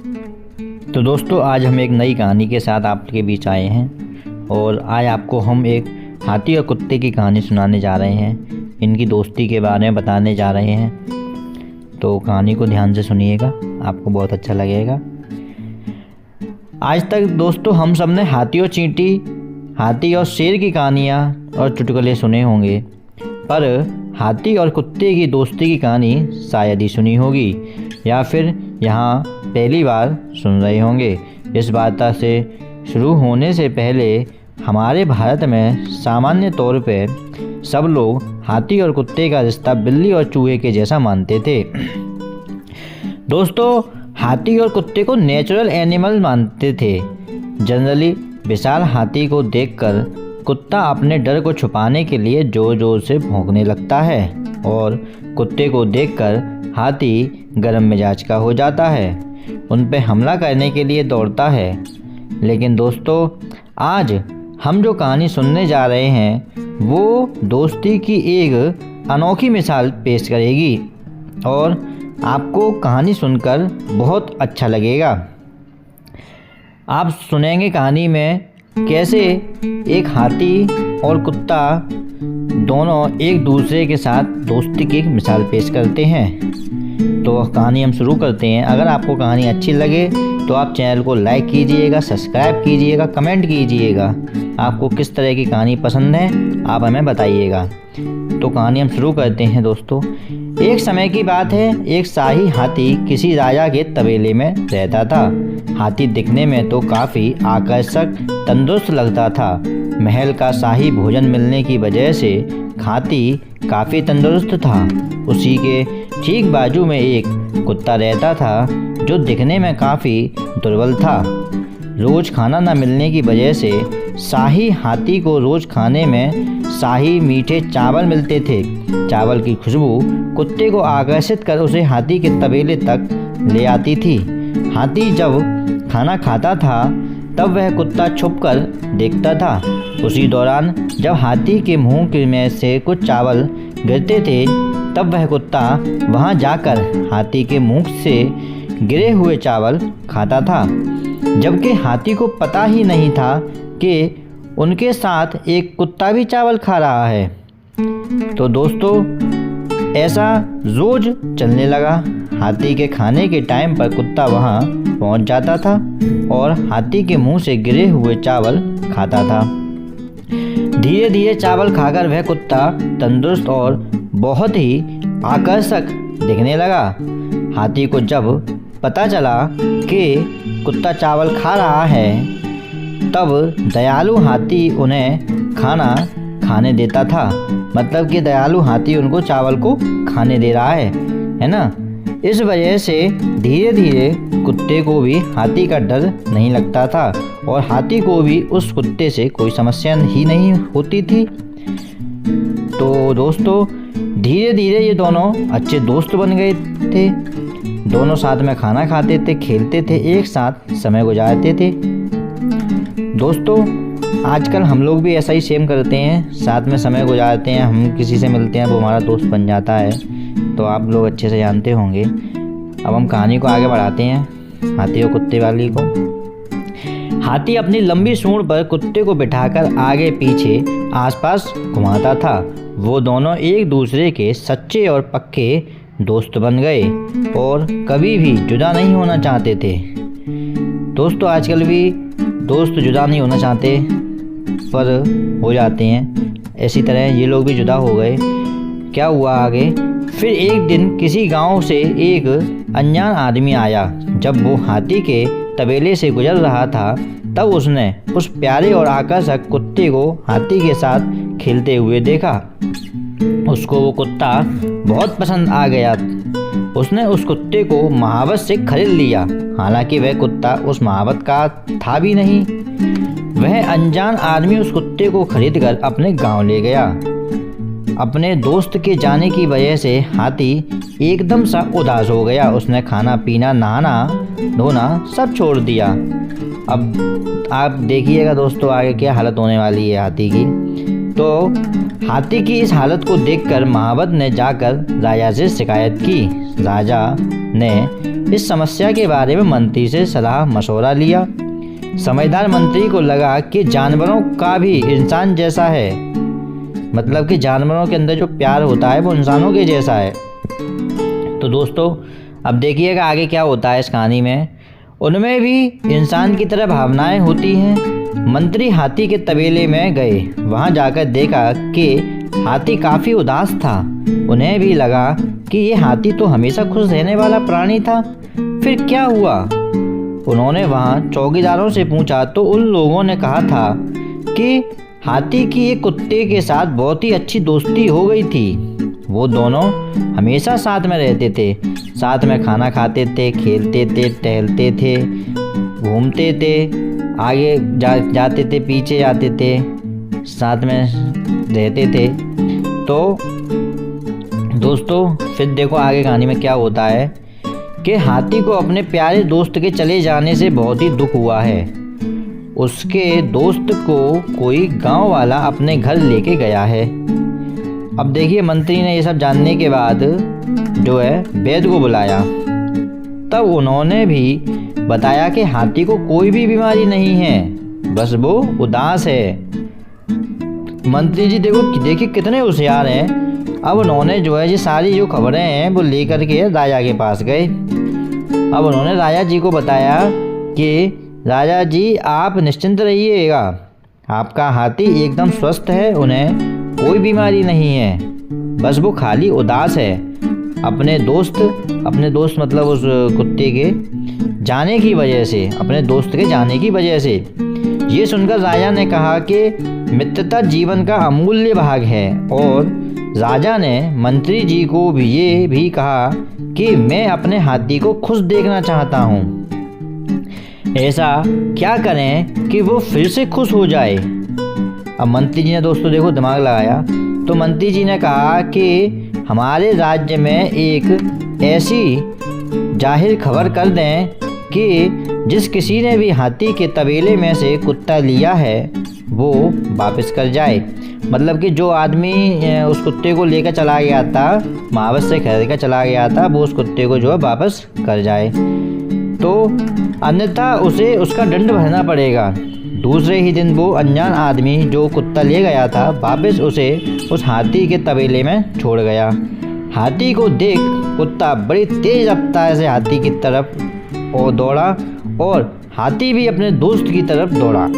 तो दोस्तों, आज हम एक नई कहानी के साथ आपके बीच आए हैं और आज आपको हम एक हाथी और कुत्ते की कहानी सुनाने जा रहे हैं। इनकी दोस्ती के बारे में बताने जा रहे हैं। तो कहानी को ध्यान से सुनिएगा, आपको बहुत अच्छा लगेगा। आज तक दोस्तों हम सब ने हाथी और चींटी, हाथी और शेर की कहानियाँ और चुटकुले सुने होंगे, पर हाथी और कुत्ते की दोस्ती की कहानी शायद ही सुनी होगी या फिर यहाँ पहली बार सुन रहे होंगे। इस वार्ता से शुरू होने से पहले हमारे भारत में सामान्य तौर पे सब लोग हाथी और कुत्ते का रिश्ता बिल्ली और चूहे के जैसा मानते थे। दोस्तों, हाथी और कुत्ते को नेचुरल एनिमल मानते थे। जनरली विशाल हाथी को देखकर कुत्ता अपने डर को छुपाने के लिए जोर जोर से भौंकने लगता है और कुत्ते को देखकर हाथी गर्म मिजाज का हो जाता है, उन पे हमला करने के लिए दौड़ता है। लेकिन दोस्तों, आज हम जो कहानी सुनने जा रहे हैं वो दोस्ती की एक अनोखी मिसाल पेश करेगी और आपको कहानी सुनकर बहुत अच्छा लगेगा। आप सुनेंगे कहानी में कैसे एक हाथी और कुत्ता दोनों एक दूसरे के साथ दोस्ती की एक मिसाल पेश करते हैं। तो कहानी हम शुरू करते हैं। अगर आपको कहानी अच्छी लगे तो आप चैनल को लाइक कीजिएगा, सब्सक्राइब कीजिएगा, कमेंट कीजिएगा। आपको किस तरह की कहानी पसंद है आप हमें बताइएगा। तो कहानी हम शुरू करते हैं दोस्तों। एक समय की बात है, एक शाही हाथी किसी राजा के तबेले में रहता था। हाथी दिखने में तो काफ़ी आकर्षक, तंदुरुस्त लगता था। महल का शाही भोजन मिलने की वजह से हाथी काफ़ी तंदुरुस्त था। उसी के ठीक बाजू में एक कुत्ता रहता था जो दिखने में काफ़ी दुर्बल था। रोज़ खाना न मिलने की वजह से शाही हाथी को रोज़ खाने में शाही मीठे चावल मिलते थे। चावल की खुशबू कुत्ते को आकर्षित कर उसे हाथी के तबेले तक ले आती थी। हाथी जब खाना खाता था तब वह कुत्ता छुपकर देखता था। उसी दौरान जब हाथी के मुंह में से कुछ चावल गिरते थे तब वह कुत्ता वहां जाकर हाथी के मुंह से गिरे हुए चावल खाता था, जबकि हाथी को पता ही नहीं था कि उनके साथ एक कुत्ता भी चावल खा रहा है। तो दोस्तों, ऐसा रोज चलने लगा। हाथी के खाने के टाइम पर कुत्ता वहां पहुंच जाता था और हाथी के मुंह से गिरे हुए चावल खाता था। धीरे धीरे चावल खाकर वह कुत्ता तंदुरुस्त और बहुत ही आकर्षक दिखने लगा। हाथी को जब पता चला कि कुत्ता चावल खा रहा है तब दयालु हाथी उन्हें खाना खाने देता था। मतलब कि दयालु हाथी उनको चावल को खाने दे रहा है ना। इस वजह से धीरे धीरे कुत्ते को भी हाथी का डर नहीं लगता था और हाथी को भी उस कुत्ते से कोई समस्या ही नहीं होती थी। तो दोस्तों, धीरे धीरे ये दोनों अच्छे दोस्त बन गए थे। दोनों साथ में खाना खाते थे, खेलते थे, एक साथ समय गुजारते थे। दोस्तों, आजकल हम लोग भी ऐसा ही सेम करते हैं, साथ में समय गुजारते हैं। हम किसी से मिलते हैं वो हमारा दोस्त बन जाता है, तो आप लोग अच्छे से जानते होंगे। अब हम कहानी को आगे बढ़ाते हैं, हाथी और कुत्ते वाली को। हाथी अपनी लंबी सूंड पर कुत्ते को बिठाकर आगे पीछे आसपास घुमाता था। वो दोनों एक दूसरे के सच्चे और पक्के दोस्त बन गए और कभी भी जुदा नहीं होना चाहते थे। दोस्तों, आजकल भी दोस्त जुदा नहीं होना चाहते पर हो जाते हैं। इसी तरह ये लोग भी जुदा हो गए। क्या हुआ आगे? फिर एक दिन किसी गांव से एक अनजान आदमी आया। जब वो हाथी के तबेले से गुजर रहा था तब उसने उस प्यारे और आकर्षक कुत्ते को हाथी के साथ खेलते हुए देखा। उसको वो कुत्ता बहुत पसंद आ गया। उसने उस कुत्ते को महावत से खरीद लिया। हालांकि वह कुत्ता उस महावत का था भी नहीं। वह अनजान आदमी उस कुत्ते को खरीदकर अपने गांव ले गया। अपने दोस्त के जाने की वजह से हाथी एकदम सा उदास हो गया। उसने खाना पीना, नहाना धोना सब छोड़ दिया। अब आप देखिएगा दोस्तों आगे क्या हालत होने वाली है हाथी की। तो हाथी की इस हालत को देखकर महावत ने जाकर राजा से शिकायत की। राजा ने इस समस्या के बारे में मंत्री से सलाह मशवरा लिया। समझदार मंत्री को लगा कि जानवरों का भी इंसान जैसा है, मतलब कि जानवरों के अंदर जो प्यार होता है वो इंसानों के जैसा है। तो दोस्तों अब देखिएगा आगे क्या होता है इस कहानी में। उनमें भी इंसान की तरह भावनाएं होती हैं। मंत्री हाथी के तबेले में गए। वहां जाकर देखा कि हाथी काफ़ी उदास था। उन्हें भी लगा कि ये हाथी तो हमेशा खुश रहने वाला प्राणी था, फिर क्या हुआ। उन्होंने वहां चौकीदारों से पूछा तो उन लोगों ने कहा था कि हाथी की एक कुत्ते के साथ बहुत ही अच्छी दोस्ती हो गई थी। वो दोनों हमेशा साथ में रहते थे, साथ में खाना खाते थे, खेलते थे, टहलते थे, घूमते थे, आगे जाते थे, पीछे जाते थे, साथ में रहते थे। तो दोस्तों फिर देखो आगे कहानी में क्या होता है कि हाथी को अपने प्यारे दोस्त के चले जाने से बहुत ही दुख हुआ है। उसके दोस्त को कोई गांव वाला अपने घर लेके गया है। अब देखिए मंत्री ने ये सब जानने के बाद जो है वैद्य को बुलाया। तब उन्होंने भी बताया कि हाथी को कोई भी बीमारी नहीं है, बस वो उदास है। मंत्री जी देखिए कितने होशियार हैं। अब उन्होंने जो है ये सारी जो खबरें हैं वो लेकर के राजा के पास गए। अब उन्होंने राजा जी को बताया कि राजा जी आप निश्चिंत रहिएगा, आपका हाथी एकदम स्वस्थ है, उन्हें कोई बीमारी नहीं है, बस वो खाली उदास है अपने दोस्त मतलब उस कुत्ते के जाने की वजह से, अपने दोस्त के जाने की वजह से। ये सुनकर राजा ने कहा कि मित्रता जीवन का अमूल्य भाग है। और राजा ने मंत्री जी को भी ये भी कहा कि मैं अपने हाथी को खुश देखना चाहता हूँ। ऐसा क्या करें कि वो फिर से खुश हो जाए। अब मंत्री जी ने दोस्तों देखो दिमाग लगाया। तो मंत्री जी ने कहा कि हमारे राज्य में एक ऐसी जाहिर खबर कर दें कि जिस किसी ने भी हाथी के तबेले में से कुत्ता लिया है वो वापस कर जाए। मतलब कि जो आदमी उस कुत्ते को लेकर चला गया था, महावत से खरीद कर चला गया था, वो उस कुत्ते को जो है वापस कर जाए, तो अन्यथा उसे उसका दंड भरना पड़ेगा। दूसरे ही दिन वो अनजान आदमी जो कुत्ता ले गया था वापस उसे उस हाथी के तबेले में छोड़ गया। हाथी को देख कुत्ता बड़ी तेज रफ्तार से हाथी की तरफ और दौड़ा और हाथी भी अपने दोस्त की तरफ दौड़ा।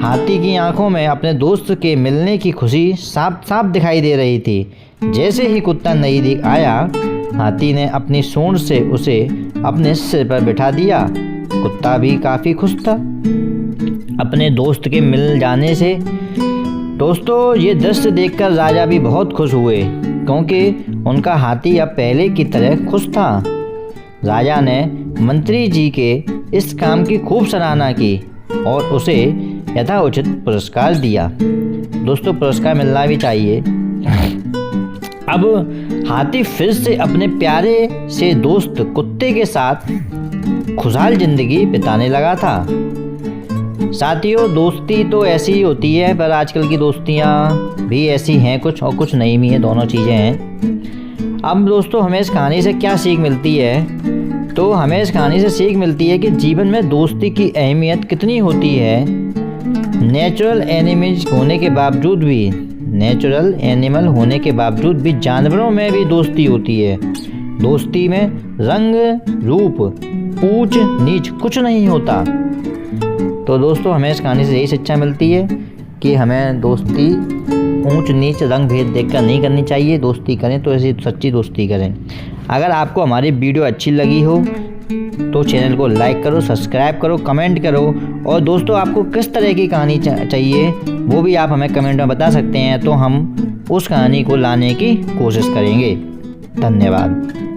हाथी की आंखों में अपने दोस्त के मिलने की खुशी साफ साफ दिखाई दे रही थी। जैसे ही कुत्ता नज़दीक आया, हाथी ने अपनी सूंड से उसे अपने सिर पर बिठा दिया। कुत्ता भी काफ़ी खुश था अपने दोस्त के मिल जाने से। दोस्तों ये दृश्य देखकर राजा भी बहुत खुश हुए क्योंकि उनका हाथी अब पहले की तरह खुश था। राजा ने मंत्री जी के इस काम की खूब सराहना की और उसे यथाउचित पुरस्कार दिया। दोस्तों पुरस्कार मिलना भी चाहिए। अब हाथी फिर से अपने प्यारे से दोस्त कुत्ते के साथ खुशहाल जिंदगी बिताने लगा था। साथियों दोस्ती तो ऐसी ही होती है, पर आजकल की दोस्तियाँ भी ऐसी हैं कुछ और कुछ नहीं भी हैं, दोनों चीज़ें हैं। अब दोस्तों हमें इस कहानी से क्या सीख मिलती है, तो हमें इस कहानी से सीख मिलती है कि जीवन में दोस्ती की अहमियत कितनी होती है। नेचुरल एनिमल होने के बावजूद भी जानवरों में भी दोस्ती होती है। दोस्ती में रंग रूप ऊंच नीच कुछ नहीं होता। तो दोस्तों हमें इस कहानी से यही शिक्षा मिलती है कि हमें दोस्ती ऊंच नीच रंग भेद देखकर नहीं करनी चाहिए। दोस्ती करें तो ऐसी सच्ची दोस्ती करें। अगर आपको हमारी वीडियो अच्छी लगी हो तो चैनल को लाइक करो, सब्सक्राइब करो, कमेंट करो। और दोस्तों आपको किस तरह की कहानी चाहिए वो भी आप हमें कमेंट में बता सकते हैं, तो हम उस कहानी को लाने की कोशिश करेंगे। धन्यवाद।